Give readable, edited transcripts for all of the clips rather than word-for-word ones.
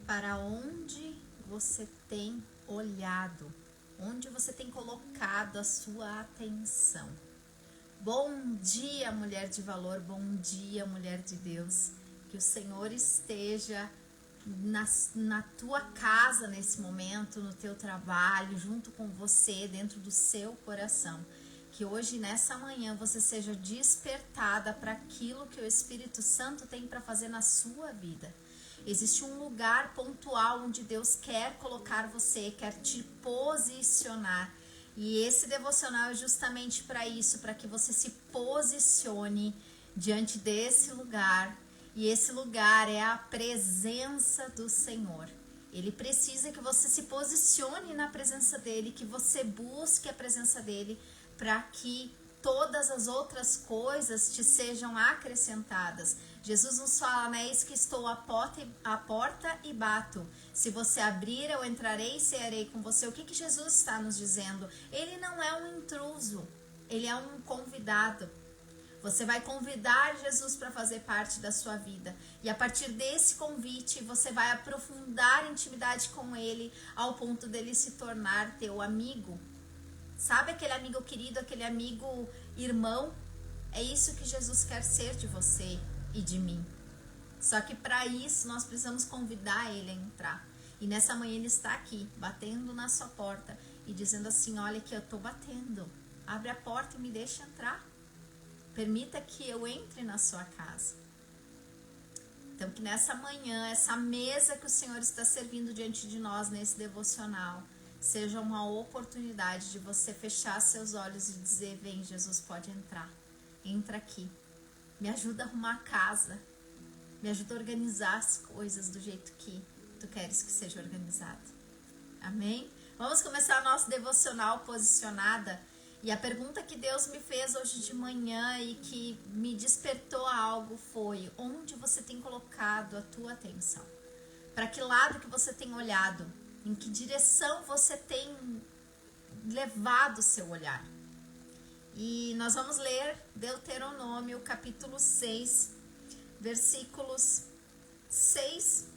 Para onde você tem olhado? Onde você tem colocado a sua atenção? Bom dia, mulher de valor, bom dia, mulher de Deus. Que o Senhor esteja na tua casa nesse momento, no teu trabalho, junto com você, dentro do seu coração. Que hoje, nessa manhã, você seja despertada para aquilo que o Espírito Santo tem para fazer na sua vida. Existe um lugar pontual onde Deus quer colocar você, quer te posicionar. E esse devocional é justamente para isso, para que você se posicione diante desse lugar. E esse lugar é a presença do Senhor. Ele precisa que você se posicione na presença dele, que você busque a presença dele, para que todas as outras coisas te sejam acrescentadas. Jesus nos fala, né? Eis que estou à porta e bato. Se você abrir, eu entrarei e cearei com você. O que Jesus está nos dizendo? Ele não é um intruso, ele é um convidado. Você vai convidar Jesus para fazer parte da sua vida. E a partir desse convite, você vai aprofundar a intimidade com ele ao ponto dele se tornar teu amigo. Sabe aquele amigo querido, aquele amigo irmão? É isso que Jesus quer ser de você e de mim. Só que para isso nós precisamos convidar ele a entrar. E nessa manhã ele está aqui, batendo na sua porta e dizendo assim, olha que eu estou batendo. Abre a porta e me deixa entrar. Permita que eu entre na sua casa. Então que nessa manhã, essa mesa que o Senhor está servindo diante de nós nesse devocional, seja uma oportunidade de você fechar seus olhos e dizer, vem Jesus, pode entrar. Entra aqui. Me ajuda a arrumar a casa. Me ajuda a organizar as coisas do jeito que tu queres que seja organizado. Amém? Vamos começar o nosso devocional posicionada. E a pergunta que Deus me fez hoje de manhã e que me despertou a algo foi: onde você tem colocado a tua atenção? Para que lado que você tem olhado? Em que direção você tem levado o seu olhar? E nós vamos ler Deuteronômio capítulo 6, versículos 6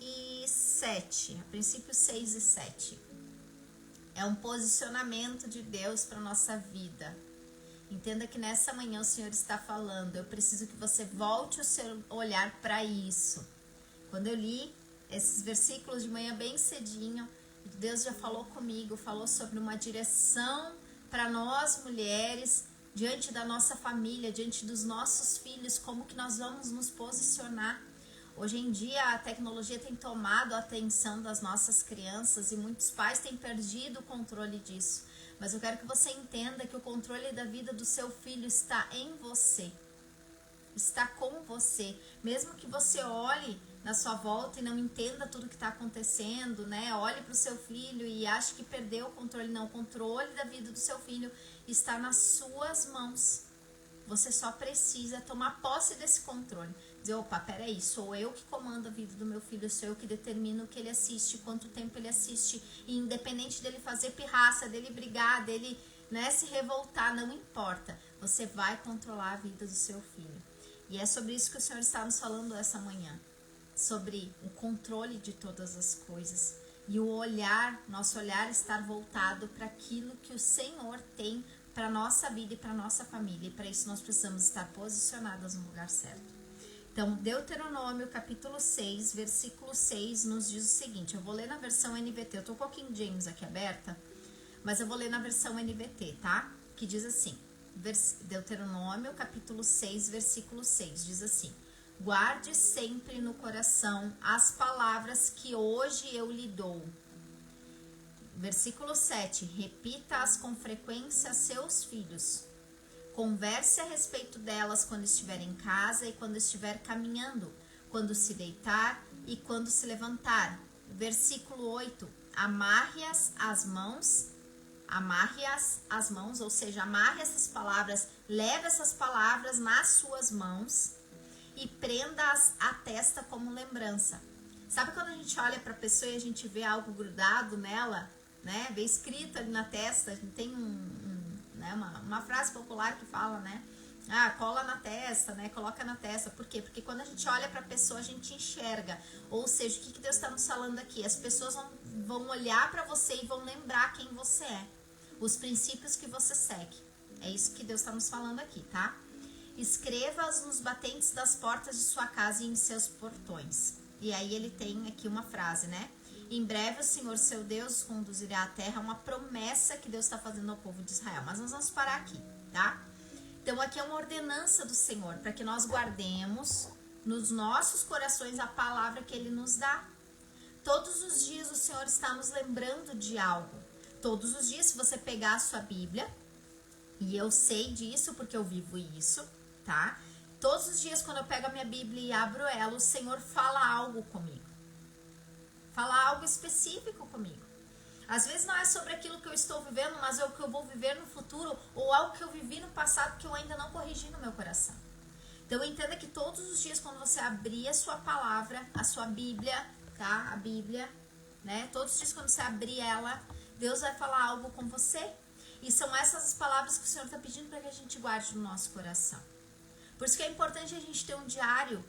e 7. A princípio 6 e 7. É um posicionamento de Deus para a nossa vida. Entenda que nessa manhã o Senhor está falando, eu preciso que você volte o seu olhar para isso. Quando eu li esses versículos de manhã bem cedinho, Deus já falou comigo, falou sobre uma direção para nós mulheres, diante da nossa família, diante dos nossos filhos, como que nós vamos nos posicionar. Hoje em dia a tecnologia tem tomado a atenção das nossas crianças e muitos pais têm perdido o controle disso. Mas eu quero que você entenda que o controle da vida do seu filho está em você. Está com você. Mesmo que você olhe na sua volta e não entenda tudo que está acontecendo, né? Olhe para o seu filho e ache que perdeu o controle. Não, o controle da vida do seu filho está nas suas mãos. Você só precisa tomar posse desse controle. Dizer, opa, peraí, sou eu que comando a vida do meu filho, sou eu que determino o que ele assiste, quanto tempo ele assiste. E independente dele fazer pirraça, dele brigar, dele, né, se revoltar, não importa. Você vai controlar a vida do seu filho. E é sobre isso que o Senhor está nos falando essa manhã. Sobre o controle de todas as coisas. E o olhar, nosso olhar estar voltado para aquilo que o Senhor tem para a nossa vida e para a nossa família. E para isso nós precisamos estar posicionadas no lugar certo. Então, Deuteronômio, capítulo 6, versículo 6, nos diz o seguinte. Eu vou ler na versão NVT. Eu tô com a King James aqui aberta, mas eu vou ler na versão NVT, tá? Que diz assim. Deuteronômio, capítulo 6, versículo 6, diz assim. Guarde sempre no coração as palavras que hoje eu lhe dou. Versículo 7. Repita-as com frequência a seus filhos. Converse a respeito delas quando estiver em casa e quando estiver caminhando, quando se deitar e quando se levantar. Versículo 8. Amarre-as às mãos, ou seja, amarre essas palavras, leve essas palavras nas suas mãos e prenda-as à testa como lembrança. Sabe quando a gente olha para a pessoa e a gente vê algo grudado nela, né? Vê escrito ali na testa, tem né? uma frase popular que fala, né? Ah, cola na testa, né? Coloca na testa. Por quê? Porque quando a gente olha para a pessoa, a gente enxerga. Ou seja, o que Deus está nos falando aqui? As pessoas vão olhar para você e vão lembrar quem você é. Os princípios que você segue. É isso que Deus está nos falando aqui, tá? Escreva-as nos batentes das portas de sua casa e em seus portões. E aí ele tem aqui uma frase, né? Em breve o Senhor seu Deus conduzirá à terra, uma promessa que Deus está fazendo ao povo de Israel. Mas nós vamos parar aqui, tá? Então aqui é uma ordenança do Senhor, para que nós guardemos nos nossos corações a palavra que Ele nos dá. Todos os dias o Senhor está nos lembrando de algo. Todos os dias, se você pegar a sua Bíblia, e eu sei disso porque eu vivo isso, tá? Todos os dias quando eu pego a minha Bíblia e abro ela, o Senhor fala algo comigo. Fala algo específico comigo. Às vezes não é sobre aquilo que eu estou vivendo, mas é o que eu vou viver no futuro, ou algo que eu vivi no passado que eu ainda não corrigi no meu coração. Então entenda que todos os dias quando você abrir a sua palavra, a sua Bíblia, tá? A Bíblia, né? Todos os dias quando você abrir ela, Deus vai falar algo com você. E são essas as palavras que o Senhor está pedindo para que a gente guarde no nosso coração. Por isso que é importante a gente ter um diário,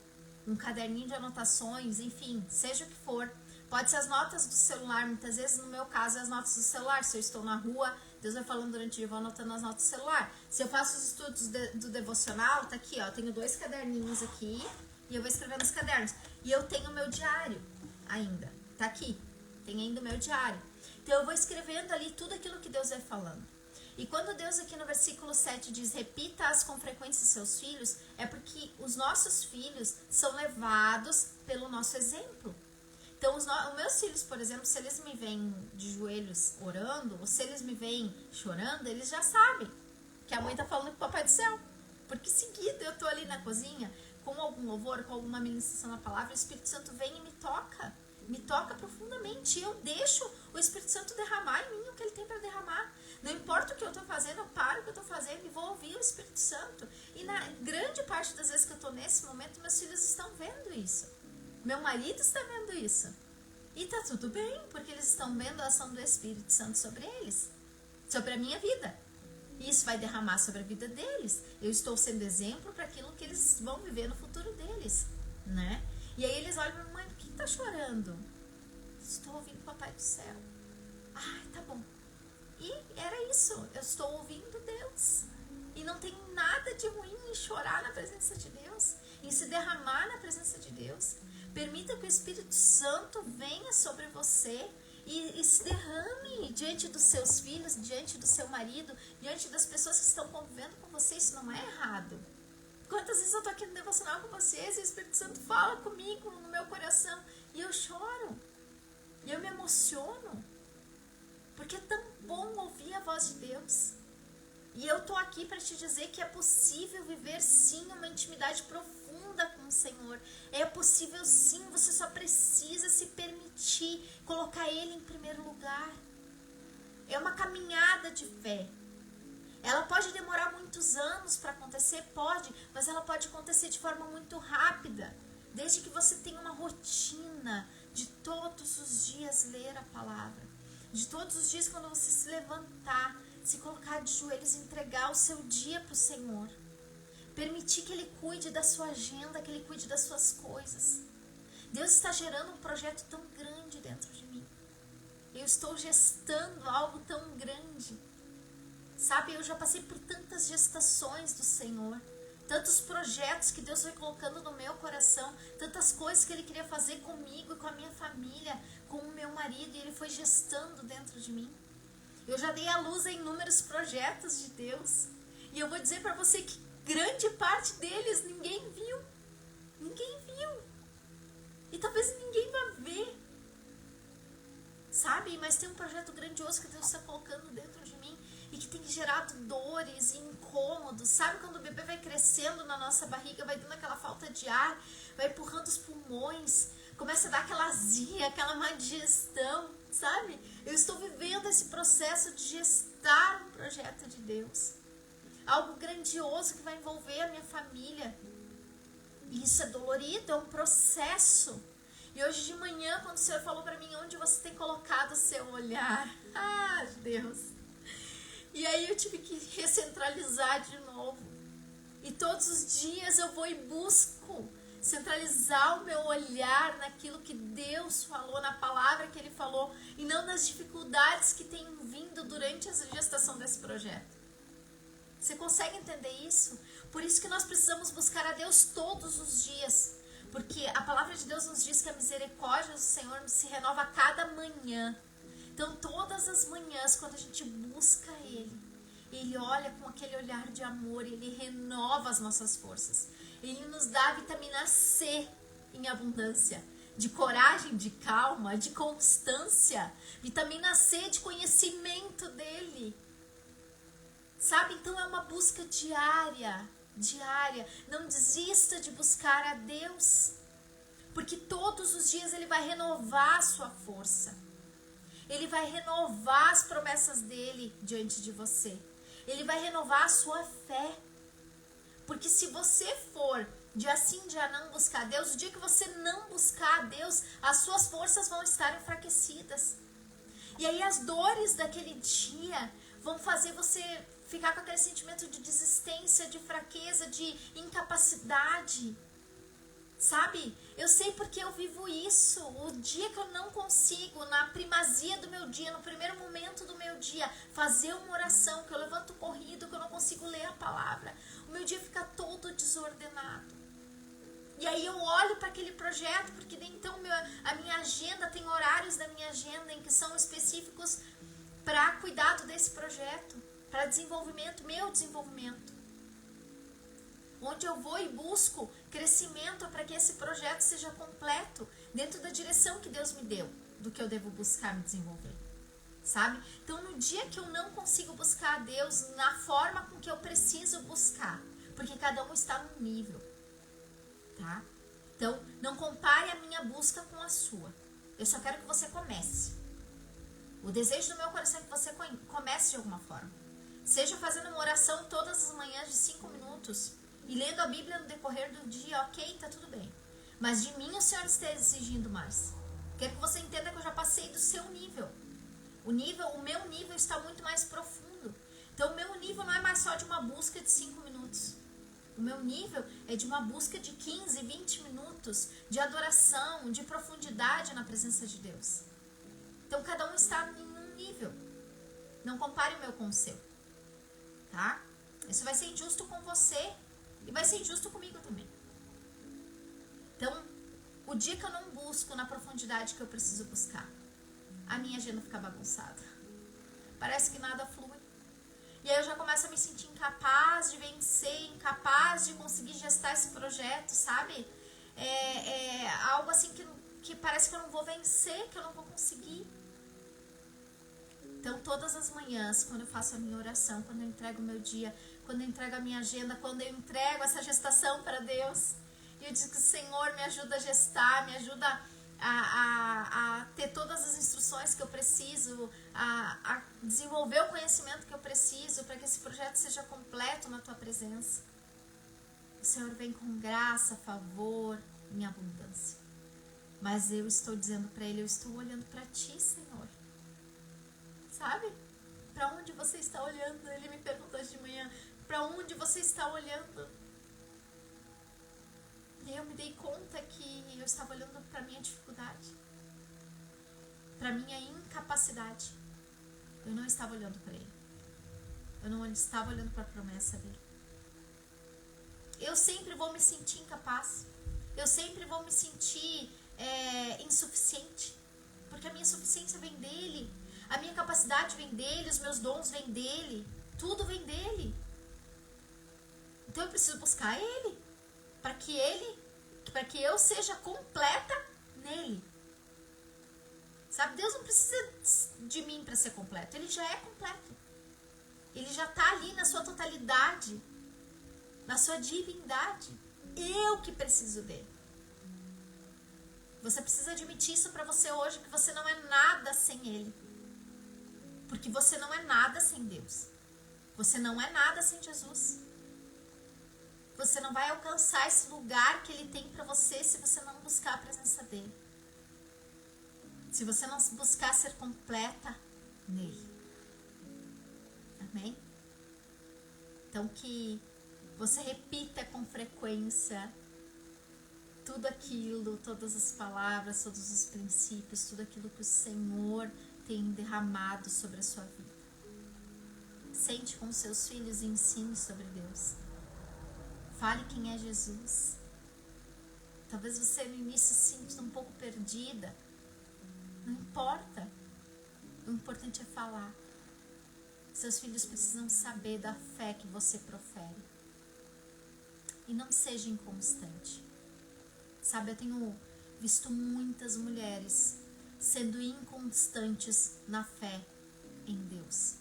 um caderninho de anotações, enfim, seja o que for. Pode ser as notas do celular, muitas vezes no meu caso é as notas do celular. Se eu estou na rua, Deus vai falando durante o dia, eu vou anotando as notas do celular. Se eu faço os estudos do devocional, tá aqui, ó, eu tenho 2 caderninhos aqui e eu vou escrevendo os cadernos. E eu tenho o meu diário ainda, tá aqui, tem ainda o meu diário. Então eu vou escrevendo ali tudo aquilo que Deus vai falando. E quando Deus aqui no versículo 7 diz, repita-as com frequência seus filhos, é porque os nossos filhos são levados pelo nosso exemplo. Então, os meus filhos, por exemplo, se eles me veem de joelhos orando, ou se eles me veem chorando, eles já sabem que a mãe tá falando com o Papai do Céu. Porque seguida eu tô ali na cozinha, com algum louvor, com alguma ministração na palavra, o Espírito Santo vem e me toca profundamente. E eu deixo o Espírito Santo derramar em mim o que ele tem para derramar. Não importa o que eu tô fazendo, eu paro o que eu tô fazendo e vou ouvir o Espírito Santo. E na grande parte das vezes que eu tô nesse momento, meus filhos estão vendo isso. Meu marido está vendo isso. E tá tudo bem, porque eles estão vendo a ação do Espírito Santo sobre eles, sobre a minha vida. E isso vai derramar sobre a vida deles. Eu estou sendo exemplo para aquilo que eles vão viver no futuro deles, né? E aí eles olham para mim, mãe, por que tá chorando? Estou ouvindo o Papai do Céu. Ai, tá bom. E era isso, eu estou ouvindo Deus. E não tem nada de ruim em chorar na presença de Deus, em se derramar na presença de Deus. Permita que o Espírito Santo venha sobre você e se derrame diante dos seus filhos, diante do seu marido, diante das pessoas que estão convivendo com você. Isso não é errado. Quantas vezes eu estou aqui no devocional com vocês e o Espírito Santo fala comigo no meu coração e eu choro, e eu me emociono, porque é tão bom ouvir a voz de Deus. E eu estou aqui para te dizer que é possível viver sim uma intimidade profunda com o Senhor. É possível sim, você só precisa se permitir colocar Ele em primeiro lugar. É uma caminhada de fé. Ela pode demorar muitos anos para acontecer, pode, mas ela pode acontecer de forma muito rápida, desde que você tenha uma rotina de todos os dias ler a palavra, de todos os dias quando você se levantar, se colocar de joelhos e entregar o seu dia para o Senhor. Permitir que Ele cuide da sua agenda, que Ele cuide das suas coisas. Deus está gerando um projeto tão grande dentro de mim. Eu estou gestando algo tão grande. Sabe, eu já passei por tantas gestações do Senhor. Tantos projetos que Deus foi colocando no meu coração. Tantas coisas que Ele queria fazer comigo e com a minha família, com o meu marido. E Ele foi gestando dentro de mim. Eu já dei à luz a inúmeros projetos de Deus. E eu vou dizer para você que grande parte deles ninguém viu. Ninguém viu. E talvez ninguém vá ver. Sabe? Mas tem um projeto grandioso que Deus está colocando dentro de mim. E que tem gerado dores e incômodos. Sabe quando o bebê vai crescendo na nossa barriga, vai dando aquela falta de ar, vai empurrando os pulmões, começa a dar aquela azia, aquela má digestão, sabe? Eu estou vivendo esse processo de gestar um projeto de Deus. Algo grandioso que vai envolver a minha família. E isso é dolorido, é um processo. E hoje de manhã, quando o Senhor falou para mim onde você tem colocado o seu olhar. Ah, Deus. E aí eu tive que recentralizar de novo. E todos os dias eu vou e busco centralizar o meu olhar naquilo que Deus falou, na palavra que Ele falou, e não nas dificuldades que têm vindo durante a gestação desse projeto. Você consegue entender isso? Por isso que nós precisamos buscar a Deus todos os dias. Porque a palavra de Deus nos diz que a misericórdia do Senhor se renova a cada manhã. Então todas as manhãs, quando a gente busca Ele olha com aquele olhar de amor, Ele renova as nossas forças. Ele nos dá vitamina C em abundância, de coragem, de calma, de constância, vitamina C de conhecimento dEle. Sabe? Então é uma busca diária. Não desista de buscar a Deus, porque todos os dias Ele vai renovar a sua força. Ele vai renovar as promessas dEle diante de você. Ele vai renovar a sua fé. Porque se você for dia sim, dia não buscar a Deus, o dia que você não buscar a Deus, as suas forças vão estar enfraquecidas. E aí as dores daquele dia vão fazer você ficar com aquele sentimento de desistência, de fraqueza, de incapacidade. Sabe? Eu sei porque eu vivo isso. O dia que eu não consigo, na primazia do meu dia, no primeiro momento do meu dia, fazer uma oração, que eu levanto corrido, que eu não consigo ler a palavra, o meu dia fica todo desordenado. E aí eu olho para aquele projeto, porque então a minha agenda, tem horários da minha agenda em que são específicos para cuidado desse projeto, para desenvolvimento, meu desenvolvimento. Onde eu vou e busco crescimento para que esse projeto seja completo, dentro da direção que Deus me deu, do que eu devo buscar me desenvolver, sabe? Então, no dia que eu não consigo buscar a Deus na forma com que eu preciso buscar, porque cada um está num nível, tá? Então, não compare a minha busca com a sua. Eu só quero que você comece. O desejo do meu coração é que você comece de alguma forma. Seja fazendo uma oração todas as manhãs de 5 minutos, e lendo a Bíblia no decorrer do dia, ok, tá tudo bem. Mas de mim o Senhor está exigindo mais. Quero que você entenda que eu já passei do seu nível. O meu nível está muito mais profundo. Então o meu nível não é mais só de uma busca de 5 minutos. O meu nível é de uma busca de 15, 20 minutos de adoração, de profundidade na presença de Deus. Então cada um está em um nível. Não compare o meu com o seu. Tá? Isso vai ser injusto com você. E vai ser injusto comigo também. Então, o dia que eu não busco na profundidade que eu preciso buscar, a minha agenda fica bagunçada. Parece que nada flui. E aí eu já começo a me sentir incapaz de vencer, incapaz de conseguir gestar esse projeto, sabe? É algo assim que parece que eu não vou vencer, que eu não vou conseguir. Então, todas as manhãs, quando eu faço a minha oração, quando eu entrego o meu dia, quando eu entrego a minha agenda, quando eu entrego essa gestação para Deus, e eu digo que o Senhor me ajuda a gestar, me ajuda a ter todas as instruções que eu preciso, a desenvolver o conhecimento que eu preciso para que esse projeto seja completo na Tua presença. O Senhor vem com graça, favor, em abundância. Mas eu estou dizendo para Ele, eu estou olhando para Ti, Senhor. Sabe? Para onde você está olhando? Ele me perguntou hoje de manhã, para onde você está olhando? E eu me dei conta que eu estava olhando para minha dificuldade, para minha incapacidade. Eu não estava olhando para Ele. Eu não estava olhando para a promessa dele. Eu sempre vou me sentir incapaz. Eu sempre vou me sentir insuficiente, porque a minha suficiência vem dele. A minha capacidade vem dele, os meus dons vêm dele, tudo vem dele. Então eu preciso buscar ele, para que eu seja completa nele. Sabe, Deus não precisa de mim para ser completo, ele já é completo. Ele já está ali na sua totalidade, na sua divindade. Eu que preciso dele. Você precisa admitir isso para você hoje, que você não é nada sem ele. Porque você não é nada sem Deus. Você não é nada sem Jesus. Você não vai alcançar esse lugar que Ele tem para você se você não buscar a presença dEle. Se você não buscar ser completa nele. Amém? Então que você repita com frequência tudo aquilo, todas as palavras, todos os princípios, tudo aquilo que o Senhor tem derramado sobre a sua vida. Sente com seus filhos e ensine sobre Deus. Fale quem é Jesus. Talvez você no início se sinta um pouco perdida. Não importa. O importante é falar. Seus filhos precisam saber da fé que você profere. E não seja inconstante. Sabe, eu tenho visto muitas mulheres sendo inconstantes na fé em Deus.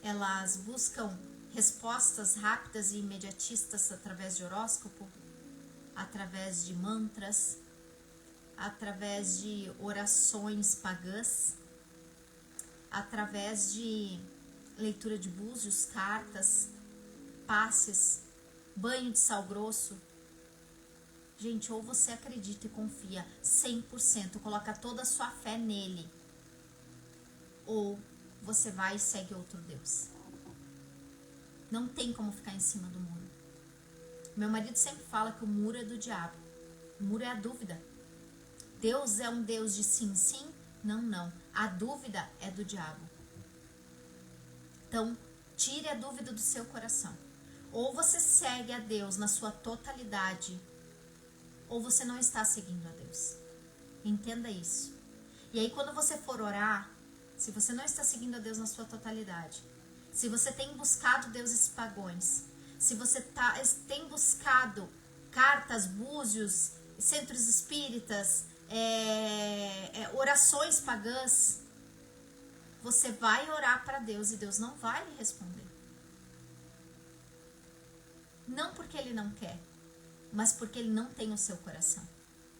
Elas buscam respostas rápidas e imediatistas através de horóscopo, através de mantras, através de orações pagãs, através de leitura de búzios, cartas, passes, banho de sal grosso. Gente, ou você acredita e confia 100%, coloca toda a sua fé nele, ou você vai e segue outro Deus. Não tem como ficar em cima do muro. Meu marido sempre fala que o muro é do diabo. O muro é a dúvida. Deus é um Deus de sim, sim, não, não. A dúvida é do diabo. Então, tire a dúvida do seu coração. Ou você segue a Deus na sua totalidade, ou você não está seguindo a Deus. Entenda isso. E aí, quando você for orar, se você não está seguindo a Deus na sua totalidade, se você tem buscado deuses pagões, se você tem buscado cartas, búzios, centros espíritas, orações pagãs, você vai orar para Deus e Deus não vai lhe responder. Não porque Ele não quer, mas porque Ele não tem o seu coração.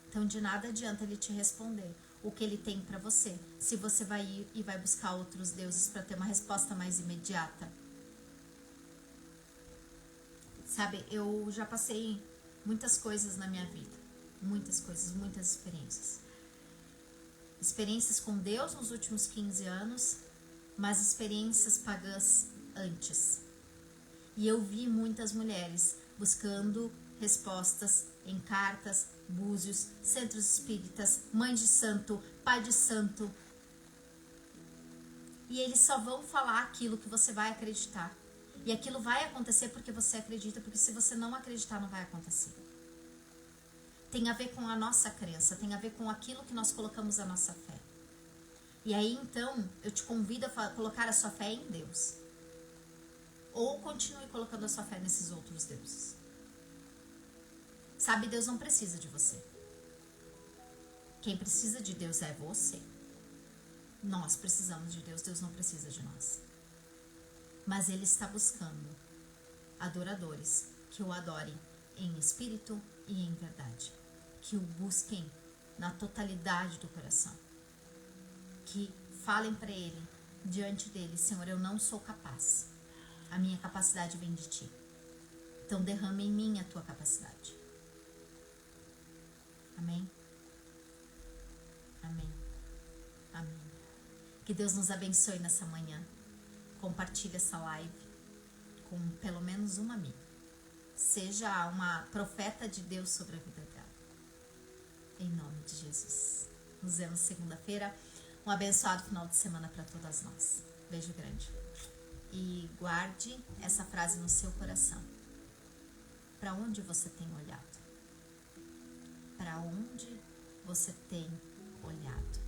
Então de nada adianta Ele te responder o que Ele tem para você, se você vai ir e vai buscar outros deuses para ter uma resposta mais imediata. Sabe, eu já passei muitas coisas na minha vida, muitas coisas, muitas experiências. Experiências com Deus nos últimos 15 anos, mas experiências pagãs antes. E eu vi muitas mulheres buscando respostas em cartas, búzios, centros espíritas, mãe de santo, pai de santo. E eles só vão falar aquilo que você vai acreditar. E aquilo vai acontecer porque você acredita, porque se você não acreditar, não vai acontecer. Tem a ver com a nossa crença, tem a ver com aquilo que nós colocamos a nossa fé. E aí, então, eu te convido a colocar a sua fé em Deus. Ou continue colocando a sua fé nesses outros deuses. Sabe, Deus não precisa de você. Quem precisa de Deus é você. Nós precisamos de Deus, Deus não precisa de nós. Mas Ele está buscando adoradores que o adorem em espírito e em verdade. Que o busquem na totalidade do coração. Que falem para Ele, diante dele: Senhor, eu não sou capaz. A minha capacidade vem de Ti. Então derrama em mim a Tua capacidade. Amém? Amém. Amém. Que Deus nos abençoe nessa manhã. Compartilhe essa live com pelo menos uma amiga. Seja uma profeta de Deus sobre a vida dela. Em nome de Jesus. Nos vemos segunda-feira. Um abençoado final de semana para todas nós. Beijo grande. E guarde essa frase no seu coração. Para onde você tem olhado? Para onde você tem olhado?